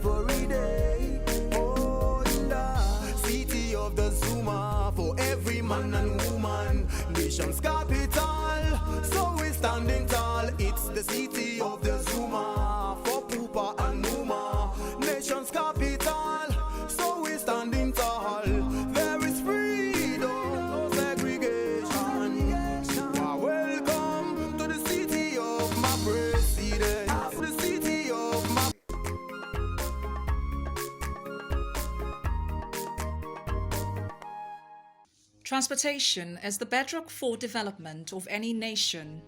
every day. Oh, in the city of the Zuma, for every man and woman, nation's capital. So we're standing tall. It's the city of the Zuma, for Pupa and Numa, nation's capital. So we're standing tall. There is freedom, no segregation. Welcome to the city of my president, the city of my. Transportation is the bedrock for development of any nation.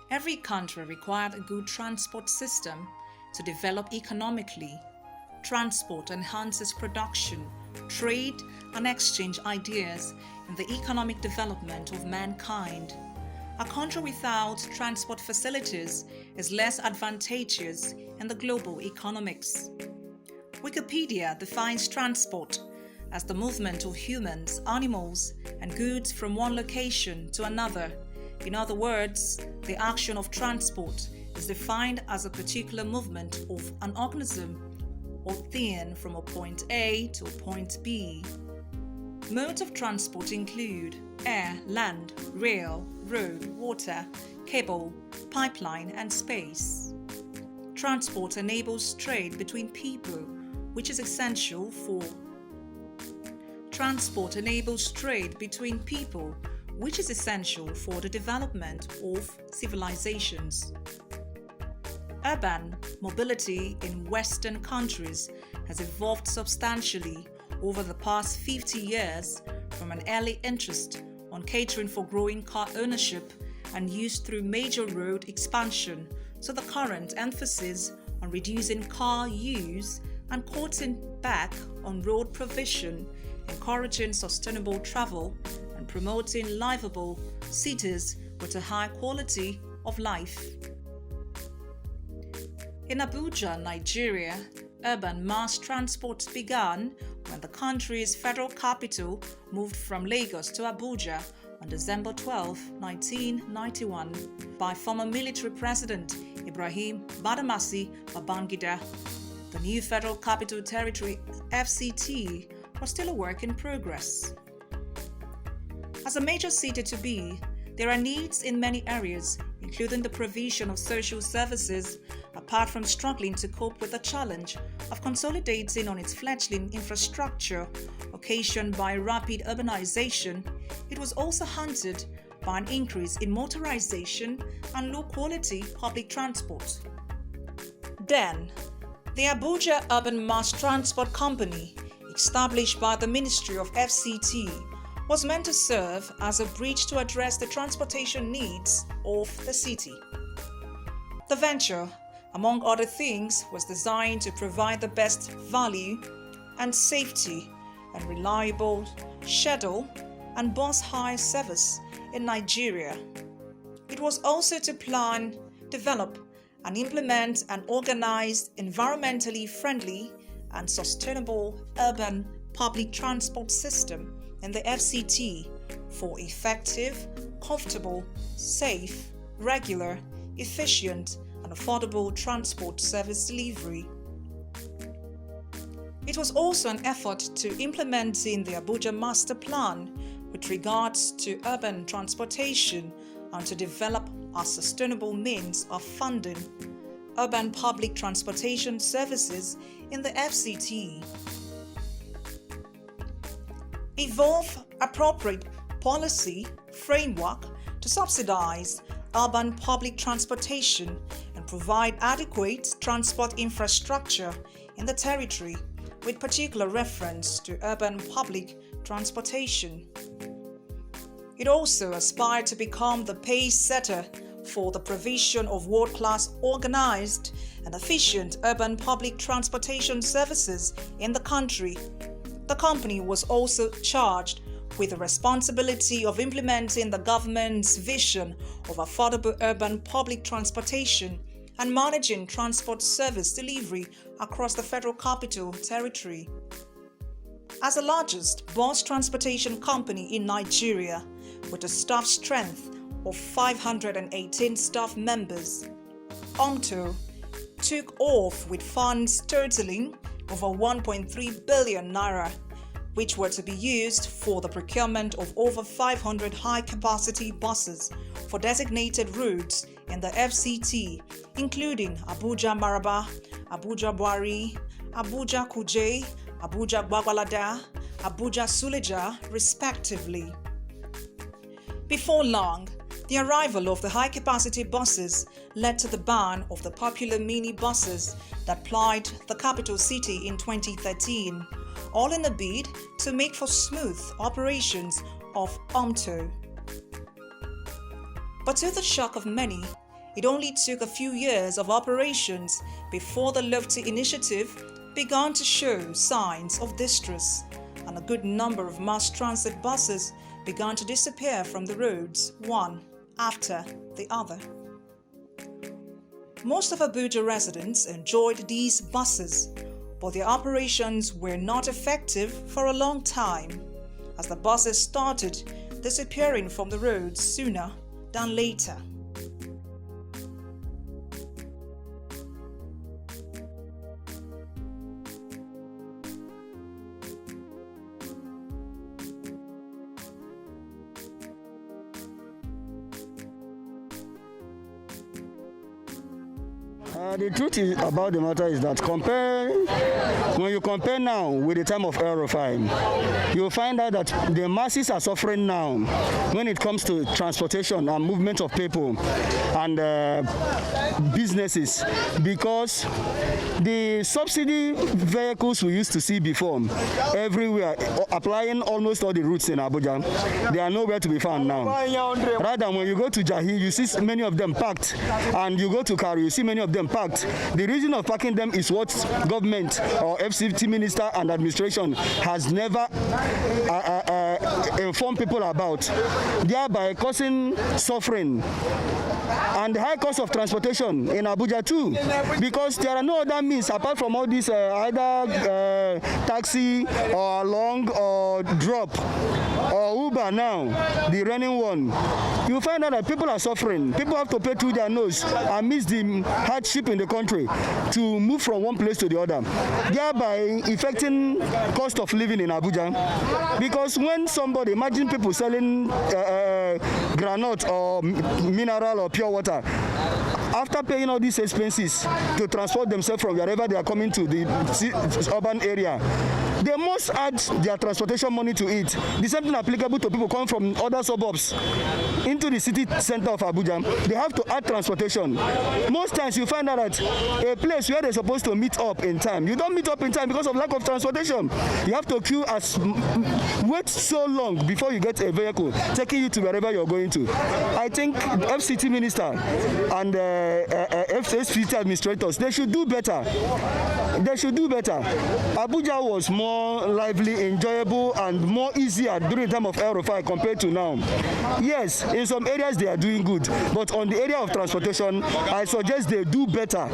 Every country required a good transport system to develop economically. Transport enhances production, trade, and exchange ideas in the economic development of mankind. A country without transport facilities is less advantageous in the global economics. Wikipedia defines transport as the movement of humans, animals, and goods from one location to another. In other words, the action of transport is defined as a particular movement of an organism or thing from a point A to a point B. Modes of transport include air, land, rail, road, water, cable, pipeline, and space. Transport enables trade between people, which is essential for Transport enables trade between people, which is essential for the development of civilizations. Urban mobility in Western countries has evolved substantially over the past 50 years from an early interest on catering for growing car ownership and use through major road expansion to the current emphasis on reducing car use and cutting back on road provision, encouraging sustainable travel and promoting livable cities with a high quality of life. In Abuja, Nigeria, urban mass transport began when the country's federal capital moved from Lagos to Abuja on December 12, 1991, by former military president Ibrahim Badamasi Babangida. The new Federal Capital Territory, FCT, was still a work in progress. As a major city to be, there are needs in many areas, including the provision of social services. Apart from struggling to cope with the challenge of consolidating on its fledgling infrastructure occasioned by rapid urbanization, it was also hunted by an increase in motorization and low-quality public transport. Then, the Abuja Urban Mass Transport Company, established by the Ministry of FCT, was meant to serve as a bridge to address the transportation needs of the city. The venture, among other things, was designed to provide the best value and safety and reliable shuttle and bus hire service in Nigeria. It was also to plan, develop, and implement an organized, environmentally friendly, and sustainable urban public transport system in the FCT for effective, comfortable, safe, regular, efficient, and affordable transport service delivery. It was also an effort to implementing the Abuja Master Plan with regards to urban transportation and to develop a sustainable means of funding urban public transportation services in the FCT. Evolve appropriate policy framework to subsidize urban public transportation and provide adequate transport infrastructure in the territory, with particular reference to urban public transportation. It also aspired to become the pace setter for the provision of world-class organized and efficient urban public transportation services in the country. The company was also charged with the responsibility of implementing the government's vision of affordable urban public transportation and managing transport service delivery across the Federal Capital Territory. As the largest bus transportation company in Nigeria, with a staff strength of 518 staff members, OMTO took off with funds totaling over 1.3 billion naira, which were to be used for the procurement of over 500 high-capacity buses for designated routes in the FCT, including Abuja-Maraba, Abuja-Bwari, Abuja-Kuje, Abuja-Gwagwalada, Abuja-Suleja, respectively. Before long, the arrival of the high-capacity buses led to the ban of the popular mini-buses that plied the capital city in 2013, all in a bid to make for smooth operations of UMTO. But to the shock of many, it only took a few years of operations before the lofty initiative began to show signs of distress, and a good number of mass transit buses began to disappear from the roads, one after the other. Most of Abuja residents enjoyed these buses, but their operations were not effective for a long time, as the buses started disappearing from the roads sooner than later. The truth is about the matter is that when you compare now with the time of El-Rufai, you'll find out that the masses are suffering now when it comes to transportation and movement of people and businesses, because the subsidy vehicles we used to see before everywhere applying almost all the routes in Abuja, they are nowhere to be found now. Rather, when you go to Jahi, you see many of them packed, and you go to Kari, you see many of them packed. The reason of packing them is what government or FCT minister and administration has never informed people about, thereby causing suffering and high cost of transportation in Abuja too, because there are no other means apart from all these either taxi or long or drop or Uber now, the running one. You find out that people are suffering. People have to pay through their nose and miss the hardship in the country to move from one place to the other, thereby affecting cost of living in Abuja. Because when somebody, imagine people selling granite or mineral or pure water, after paying all these expenses to transport themselves from wherever they are coming to the urban area, they must add their transportation money to it. The same thing applicable to people coming from other suburbs into the city center of Abuja. They have to add transportation. Most times you find out that a place where they're supposed to meet up in time, you don't meet up in time because of lack of transportation. You have to queue wait so long before you get a vehicle taking you to wherever you're going to. I think FCT minister and FCT administrators, they should do better. They should do better. Abuja was more lively, enjoyable, and more easier during the time of El-Rufai compared to now. Yes, in some areas they are doing good, but on the area of transportation, I suggest they do better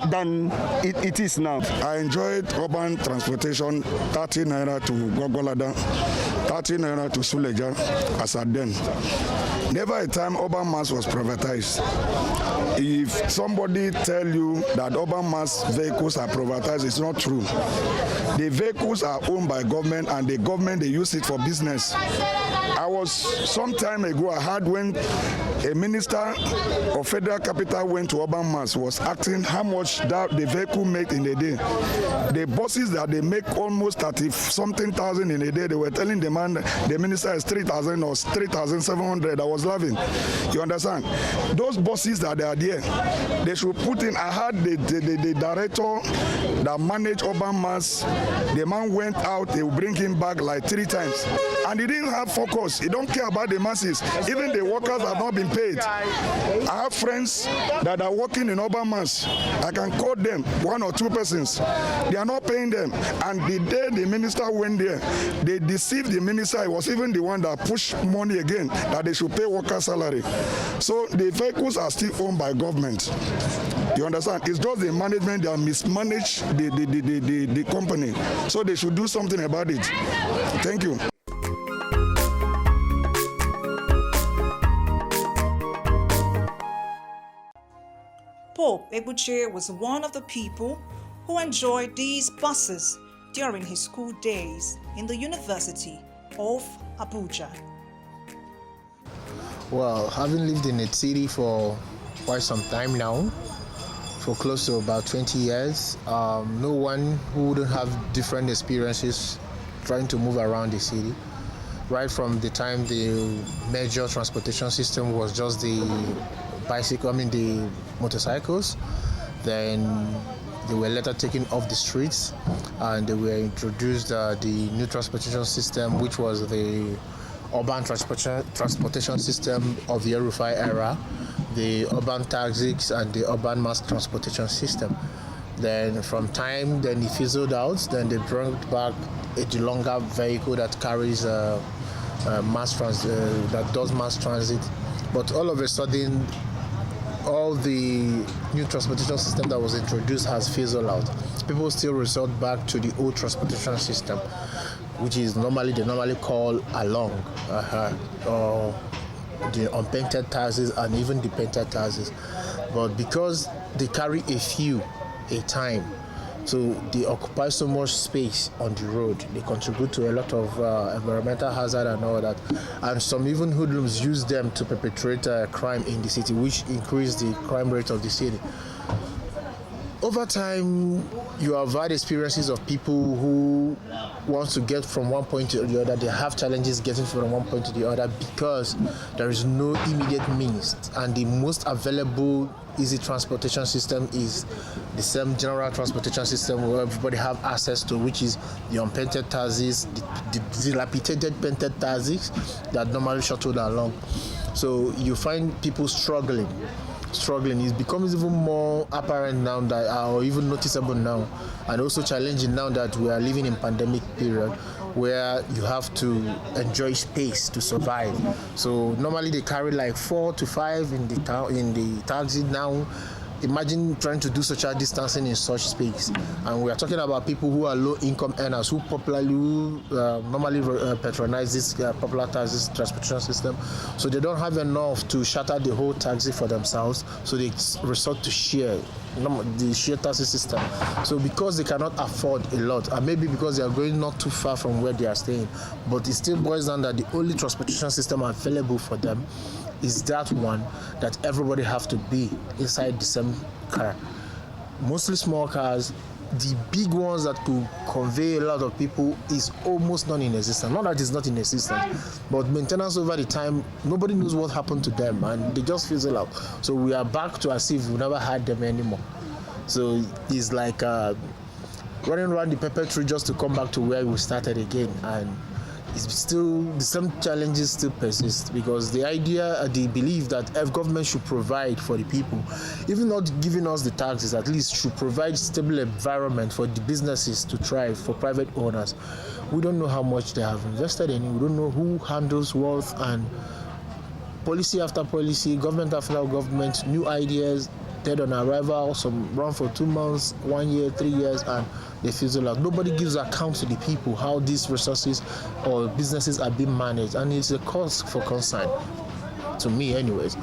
than it is now. I enjoyed urban transportation, 30 naira to Gwagwalada, 30 naira to Suleja as at then. Never a time urban mass was privatized. If somebody tell you that urban mass vehicles are privatized, it's not true. The vehicles are owned by government, and the government, they use it for business. I was some time ago, I heard when a minister of federal capital went to urban mass, was asking how much that the vehicle made in a day. The buses that they make almost 30-something thousand in a day, they were telling the man, the minister is 3,000 or 3,700. I was laughing. You understand? Those buses that they are there, they should put in. I heard the director that managed urban mass, the man went out, they will bring him back like 3 times. And he didn't have focus. He don't care about the masses. Even the workers have not been paid. I have friends that are working in urban mass. I can call them 1 or 2 persons. They are not paying them. And the day the minister went there, they deceived the minister. He was even the one that pushed money again, that they should pay worker salary. So the vehicles are still owned by government. You understand? It's just the management that mismanage the company. So they should do something about it. Thank you. Pope Ebuche was one of the people who enjoyed these buses during his school days in the University of Abuja. Well, having lived in the city for quite some time now, for close to about 20 years, no one who wouldn't have different experiences trying to move around the city. Right from the time the major transportation system was just the the motorcycles, then they were later taken off the streets and they were introduced the new transportation system, which was the urban transportation system of the El-Rufai era, the urban taxis and the urban mass transportation system. Then from time, then it fizzled out, then they brought back a longer vehicle that carries that does mass transit. But all of a sudden, all the new transportation system that was introduced has fizzled out. People still resort back to the old transportation system, which is they normally call along, or the unpainted taxis and even the painted taxis. But because they carry a few a time, so they occupy so much space on the road, they contribute to a lot of environmental hazard and all that. And some even hoodlums use them to perpetrate crime in the city, which increase the crime rate of the city. Over time, you have had experiences of people who want to get from one point to the other. They have challenges getting from one point to the other because there is no immediate means, and the most available easy transportation system is the same general transportation system where everybody have access to, which is the unpainted taxis, the dilapidated painted taxis that normally shuttle along. So you find people struggling. It becomes even more apparent now that, or even noticeable now, and also challenging now that we are living in pandemic period where you have to enjoy space to survive. So normally they carry like 4 to 5 in the taxi now. Imagine trying to do social distancing in such space. And we are talking about people who are low-income earners who normally patronize this popular taxi transportation system. So they don't have enough to shatter the whole taxi for themselves, so they resort to share the share taxi system. So because they cannot afford a lot, and maybe because they are going not too far from where they are staying, but it still boils down that the only transportation system available for them is that one that everybody have to be inside the same car. Mostly small cars. The big ones that could convey a lot of people is almost non-existent. Not that it's not in existence, but maintenance over the time, nobody knows what happened to them and they just fizzle out. So we are back to as if we never had them anymore. So it's like running around the pepper tree just to come back to where we started again. And it's still, the same challenges still persist, because the belief that government should provide for the people, even not giving us the taxes, at least should provide stable environment for the businesses to thrive, for private owners. We don't know how much they have invested in it. We don't know who handles wealth, and policy after policy, government after government, new ideas, dead on arrival, some run for 2 months, 1 year, 3 years, and they fizzle out. Nobody gives account to the people how these resources or businesses are being managed, and it's a cause for concern, to me anyways.